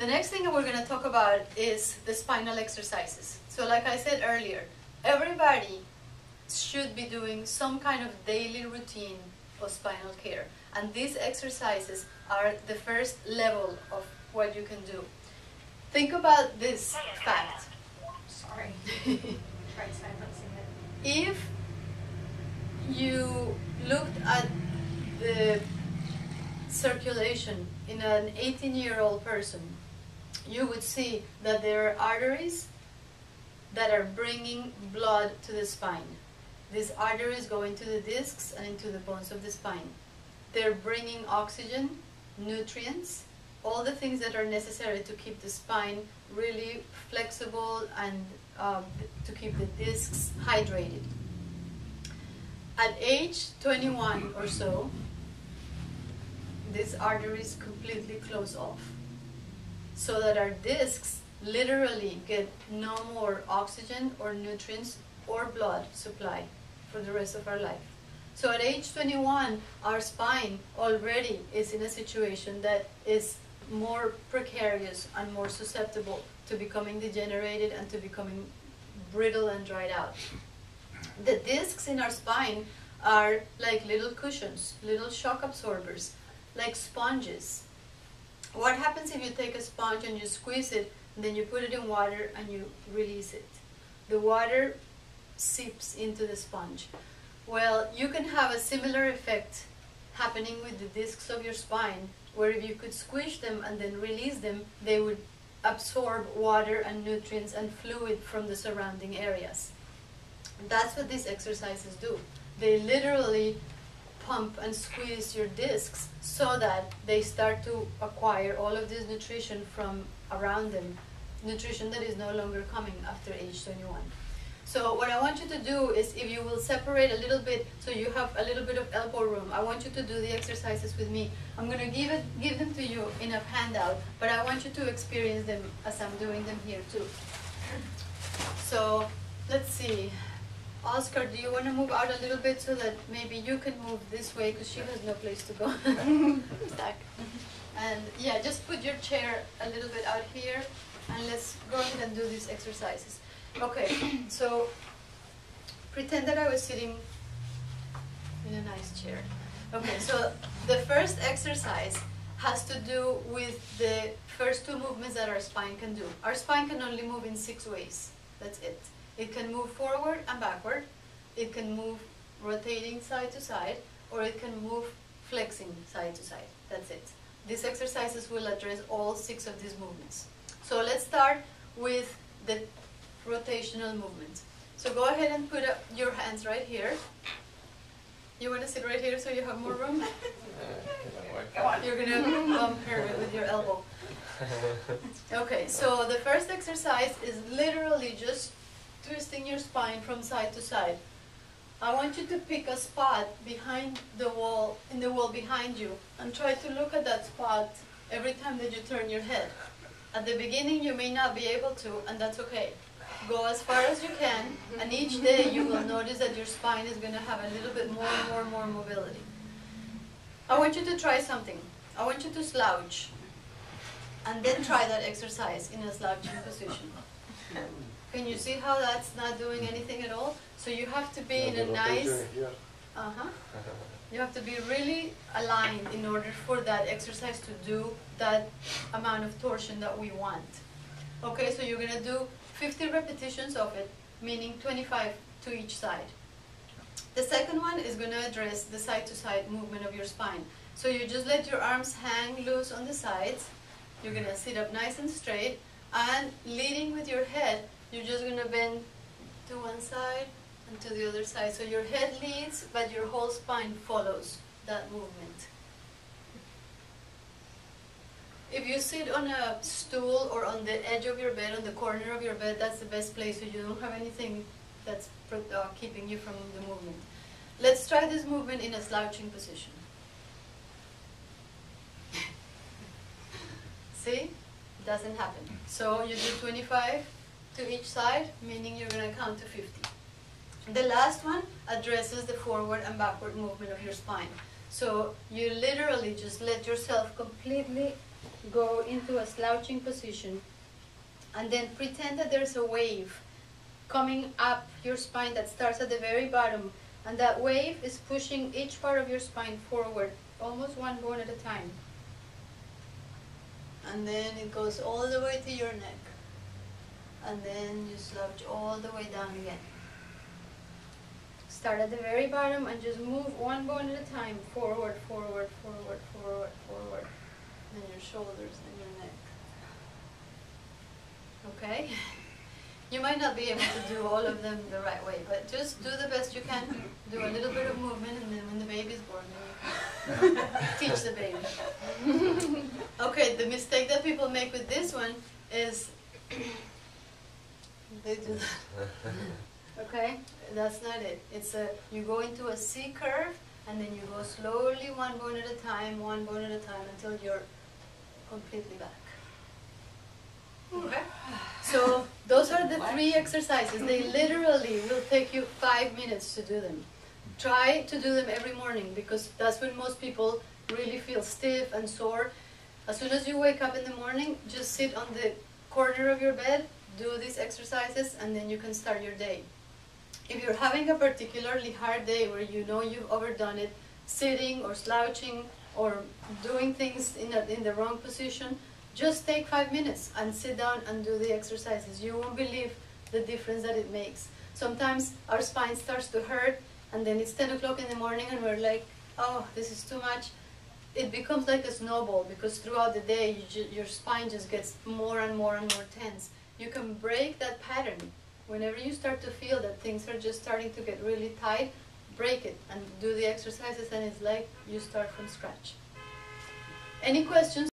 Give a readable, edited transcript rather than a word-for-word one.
The next thing that we're going to talk about is the spinal exercises. So like I said earlier, everybody should be doing some kind of daily routine of spinal care. And these exercises are the first level of what you can do. Think about this fact. Sorry. Try silencing it. If you looked at the circulation in an 18-year-old person, you would see that there are arteries that are bringing blood to the spine. These arteries go into the discs and into the bones of the spine. They're bringing oxygen, nutrients, all the things that are necessary to keep the spine really flexible and to keep the discs hydrated. At age 21 or so, these arteries completely close off, so that our discs literally get no more oxygen or nutrients or blood supply for the rest of our life. So at age 21, our spine already is in a situation that is more precarious and more susceptible to becoming degenerated and to becoming brittle and dried out. The discs in our spine are like little cushions, little shock absorbers, like sponges. What happens if you take a sponge and you squeeze it, and then you put it in water and you release it? The water seeps into the sponge. Well, you can have a similar effect happening with the discs of your spine, where if you could squish them and then release them, they would absorb water and nutrients and fluid from the surrounding areas. That's what these exercises do. They literally pump and squeeze your discs so that they start to acquire all of this nutrition from around them, nutrition that is no longer coming after age 21. So what I want you to do is, if you will separate a little bit so you have a little bit of elbow room, I want you to do the exercises with me. I'm going to give them to you in a handout, but I want you to experience them as I'm doing them here too. So let's see. Oscar, do you want to move out a little bit so that maybe you can move this way, because she has no place to go? Stuck. And yeah, just put your chair a little bit out here, and let's go ahead and do these exercises. Okay, so pretend that I was sitting in a nice chair. Okay, so the first exercise has to do with the first two movements that our spine can do. Our spine can only move in 6 ways. That's it. It can move forward and backward. It can move rotating side to side, or it can move flexing side to side. That's it. These exercises will address all 6 of these movements. So let's start with the rotational movement. So go ahead and put up your hands right here. You want to sit right here so you have more room? You're going to bump her with your elbow. Okay, so the first exercise is literally just twisting your spine from side to side. I want you to pick a spot behind the wall, in the wall behind you, and try to look at that spot every time that you turn your head. At the beginning you may not be able to, and that's okay. Go as far as you can, and each day you will notice that your spine is going to have a little bit more and more mobility. I want you to try something. I want you to slouch, and then try that exercise in a slouching position. Can you see how that's not doing anything at all? So you have to be in a nice... You have to be really aligned in order for that exercise to do that amount of torsion that we want. Okay, so you're going to do 50 repetitions of it, meaning 25 to each side. The second one is going to address the side-to-side movement of your spine. So you just let your arms hang loose on the sides. You're going to sit up nice and straight, and leading with your head, you're just going to bend to one side and to the other side. So your head leads, but your whole spine follows that movement. If you sit on a stool or on the edge of your bed, on the corner of your bed, that's the best place, so you don't have anything that's keeping you from the movement. Let's try this movement in a slouching position. See? It doesn't happen. So you do 25 to each side, meaning you're going to count to 50. The last one addresses the forward and backward movement of your spine. So you literally just let yourself completely go into a slouching position, and then pretend that there's a wave coming up your spine that starts at the very bottom, and that wave is pushing each part of your spine forward, almost one bone at a time. And then it goes all the way to your neck. And then you slouch all the way down again. Start at the very bottom and just move one bone at a time, forward, forward, forward, forward, forward. Then your shoulders and your neck. Okay? You might not be able to do all of them the right way, but just do the best you can. Do a little bit of movement, and then when the baby's born, then you can teach the baby. Okay, the mistake that people make with this one is they do that. Okay, that's not it. It's you go into a C curve, and then you go slowly one bone at a time, one bone at a time, until you're completely back. Okay. So those are the 3 exercises. They literally will take you 5 minutes to do them. Try to do them every morning, because that's when most people really feel stiff and sore. As soon as you wake up in the morning, just sit on the corner of your bed, do these exercises, and then you can start your day. If you're having a particularly hard day where you know you've overdone it, sitting or slouching or doing things in the wrong position, just take 5 minutes and sit down and do the exercises. You won't believe the difference that it makes. Sometimes our spine starts to hurt, and then it's 10 o'clock in the morning and we're like, oh, this is too much. It becomes like a snowball, because throughout the day your spine just gets more and more and more tense. You can break that pattern. Whenever you start to feel that things are just starting to get really tight, break it and do the exercises, and it's like you start from scratch. Any questions?